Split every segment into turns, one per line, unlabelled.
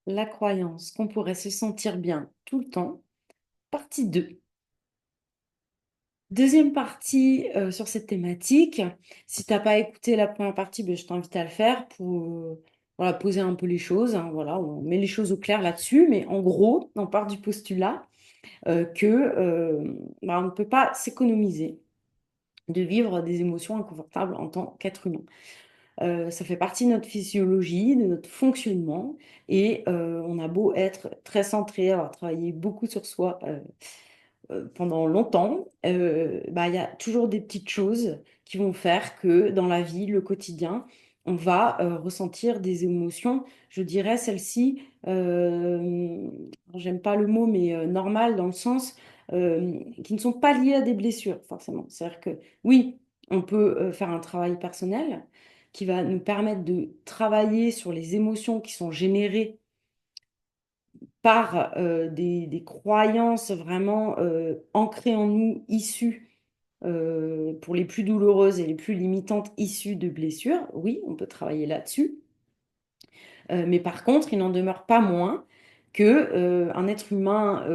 La croyance qu'on pourrait se sentir bien tout le temps, partie 2. Deuxième partie sur cette thématique. Si tu n'as pas écouté la première partie, ben, je t'invite à le faire pour voilà, poser un peu les choses, hein, voilà, on met les choses au clair là-dessus, mais en gros, on part du postulat que on ne peut pas s'économiser de vivre des émotions inconfortables en tant qu'être humain. Ça fait partie de notre physiologie, de notre fonctionnement, et on a beau être très centré, avoir travaillé beaucoup sur soi pendant longtemps, il y a toujours des petites choses qui vont faire que dans la vie, le quotidien, on va ressentir des émotions, je dirais celles-ci, j'aime pas le mot, mais normales dans le sens qui ne sont pas liées à des blessures, forcément. C'est-à-dire que oui, on peut faire un travail personnel qui va nous permettre de travailler sur les émotions qui sont générées par des croyances vraiment ancrées en nous, issues, pour les plus douloureuses et les plus limitantes, issues de blessures. Oui, on peut travailler là-dessus. Mais par contre, il n'en demeure pas moins que un être humain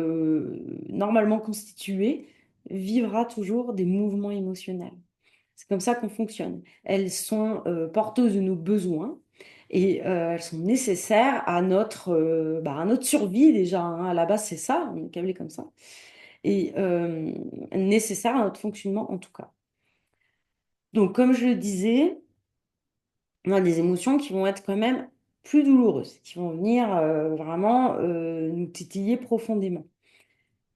normalement constitué vivra toujours des mouvements émotionnels. C'est comme ça qu'on fonctionne. Elles sont porteuses de nos besoins et elles sont nécessaires à notre survie déjà, hein. À la base, c'est ça, on est câblé comme ça. Et nécessaires à notre fonctionnement en tout cas. Donc, comme je le disais, on a des émotions qui vont être quand même plus douloureuses, qui vont venir vraiment nous titiller profondément.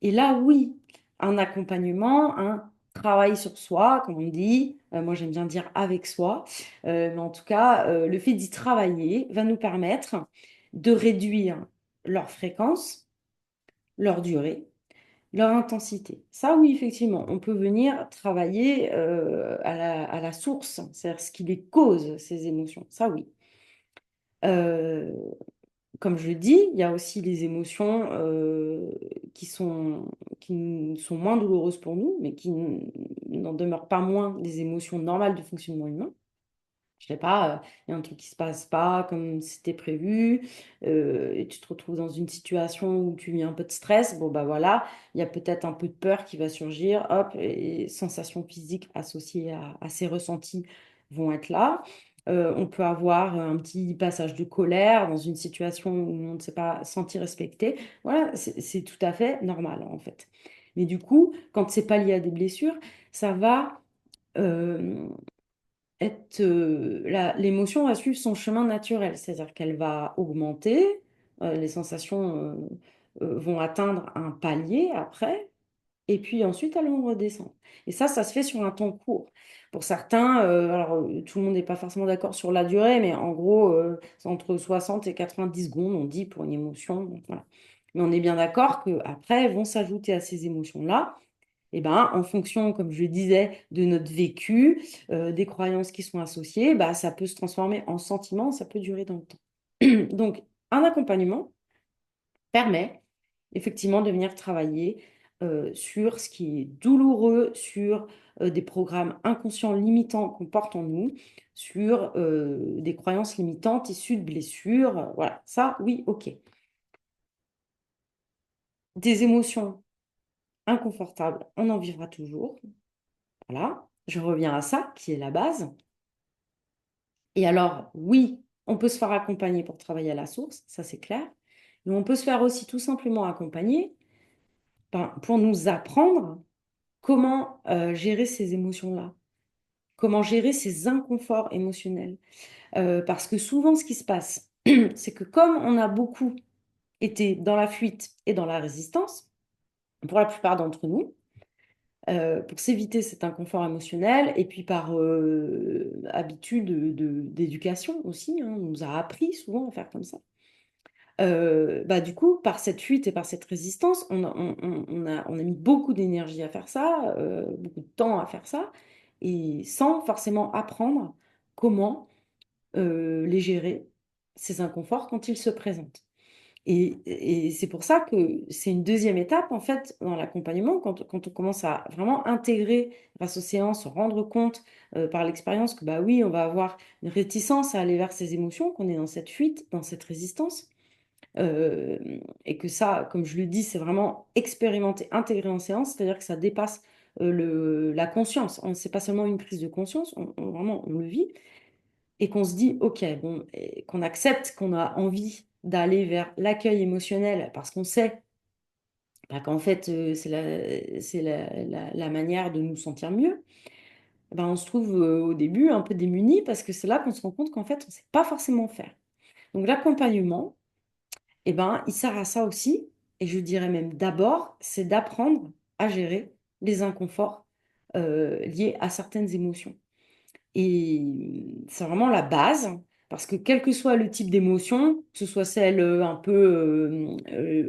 Et là, oui, un accompagnement, un travail sur soi, comme on dit, moi j'aime bien dire avec soi, mais en tout cas, le fait d'y travailler va nous permettre de réduire leur fréquence, leur durée, leur intensité. Ça, oui, effectivement, on peut venir travailler à la source, c'est-à-dire ce qui les cause, ces émotions. Ça, oui. Euh, Comme je le dis, il y a aussi les émotions qui sont moins douloureuses pour nous, mais qui n'en demeurent pas moins des émotions normales de fonctionnement humain. Je sais pas, il y a un truc qui se passe pas comme c'était prévu, et tu te retrouves dans une situation où tu vis un peu de stress. Bon, bah voilà, il y a peut-être un peu de peur qui va surgir, hop, et sensations physiques associées à ces ressentis vont être là. On peut avoir un petit passage de colère dans une situation où on ne s'est pas senti respecté. Voilà, c'est tout à fait normal en fait. Mais du coup, quand c'est pas lié à des blessures, ça va euh, l'émotion va suivre son chemin naturel, c'est-à-dire qu'elle va augmenter, les sensations vont atteindre un palier après, et puis ensuite elles vont redescendre. Et ça se fait sur un temps court. Pour certains, tout le monde n'est pas forcément d'accord sur la durée, mais en gros, c'est entre 60 et 90 secondes, on dit, pour une émotion. Donc voilà. Mais on est bien d'accord qu'après, vont s'ajouter à ces émotions-là eh ben, en fonction, comme je le disais, de notre vécu, des croyances qui sont associées, bah, ça peut se transformer en sentiment, ça peut durer dans le temps. Donc, un accompagnement permet effectivement de venir travailler sur ce qui est douloureux, sur des programmes inconscients limitants qu'on porte en nous, sur des croyances limitantes issues de blessures. Voilà, ça, oui, ok. Des émotions inconfortables, on en vivra toujours. Voilà, je reviens à ça, qui est la base. Et alors, oui, on peut se faire accompagner pour travailler à la source, ça c'est clair. Mais on peut se faire aussi tout simplement accompagner pour nous apprendre comment gérer ces émotions-là, comment gérer ces inconforts émotionnels. Parce que souvent, ce qui se passe, c'est que comme on a beaucoup été dans la fuite et dans la résistance, pour la plupart d'entre nous, pour s'éviter cet inconfort émotionnel et puis par habitude d'éducation aussi, hein, on nous a appris souvent à faire comme ça. Du coup, par cette fuite et par cette résistance, on a mis beaucoup d'énergie à faire ça, beaucoup de temps à faire ça, et sans forcément apprendre comment les gérer, ces inconforts, quand ils se présentent. Et c'est pour ça que c'est une deuxième étape, en fait, dans l'accompagnement, quand on commence à vraiment intégrer grâce aux séances, se rendre compte par l'expérience que, bah oui, on va avoir une réticence à aller vers ces émotions, qu'on est dans cette fuite, dans cette résistance. Euh, et que ça, comme je le dis, c'est vraiment expérimenté, intégré en séance, c'est-à-dire que ça dépasse la conscience. C'est pas seulement une prise de conscience, vraiment, on le vit, et qu'on se dit, OK, bon, et qu'on accepte qu'on a envie d'aller vers l'accueil émotionnel parce qu'on sait bah, qu'en fait, c'est la manière de nous sentir mieux. Ben, on se trouve au début un peu démunis parce que c'est là qu'on se rend compte qu'en fait, on ne sait pas forcément faire. Donc l'accompagnement, eh ben, il sert à ça aussi, et je dirais même d'abord, c'est d'apprendre à gérer les inconforts liés à certaines émotions. Et c'est vraiment la base, parce que quel que soit le type d'émotion, que ce soit celle un peu,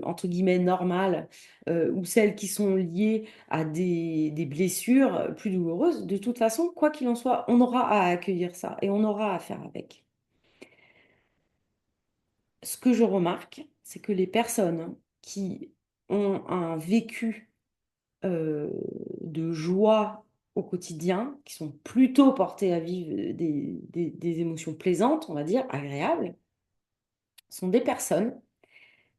entre guillemets, normale, ou celles qui sont liées à des blessures plus douloureuses, de toute façon, quoi qu'il en soit, on aura à accueillir ça et on aura à faire avec. Ce que je remarque, c'est que les personnes qui ont un vécu euh, de joie au quotidien, qui sont plutôt portées à vivre des émotions plaisantes, on va dire, agréables, sont des personnes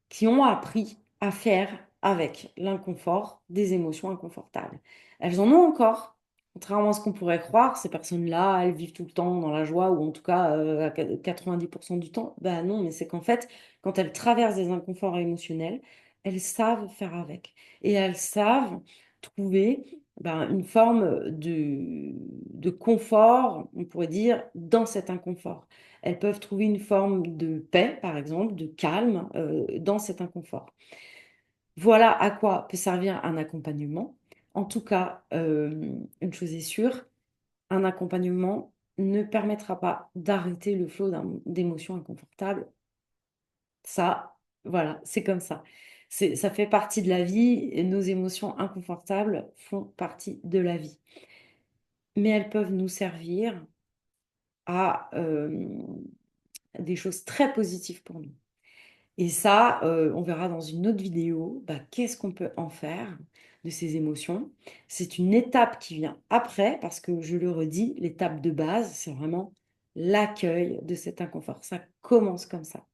qui ont appris à faire avec l'inconfort des émotions inconfortables. Elles en ont encore, contrairement à ce qu'on pourrait croire, ces personnes-là, elles vivent tout le temps dans la joie, ou en tout cas à 90% du temps. Ben non, mais c'est qu'en fait, quand elles traversent des inconforts émotionnels, elles savent faire avec. Et elles savent trouver ben, une forme de confort, on pourrait dire, dans cet inconfort. Elles peuvent trouver une forme de paix, par exemple, de calme dans cet inconfort. Voilà à quoi peut servir un accompagnement. En tout cas, une chose est sûre, un accompagnement ne permettra pas d'arrêter le flot d'émotions inconfortables. Ça, voilà, c'est comme ça. Ça fait partie de la vie et nos émotions inconfortables font partie de la vie. Mais elles peuvent nous servir à des choses très positives pour nous. Et ça, on verra dans une autre vidéo, bah, qu'est-ce qu'on peut en faire de ces émotions. C'est une étape qui vient après, parce que je le redis, l'étape de base, c'est vraiment l'accueil de cet inconfort. Ça commence comme ça.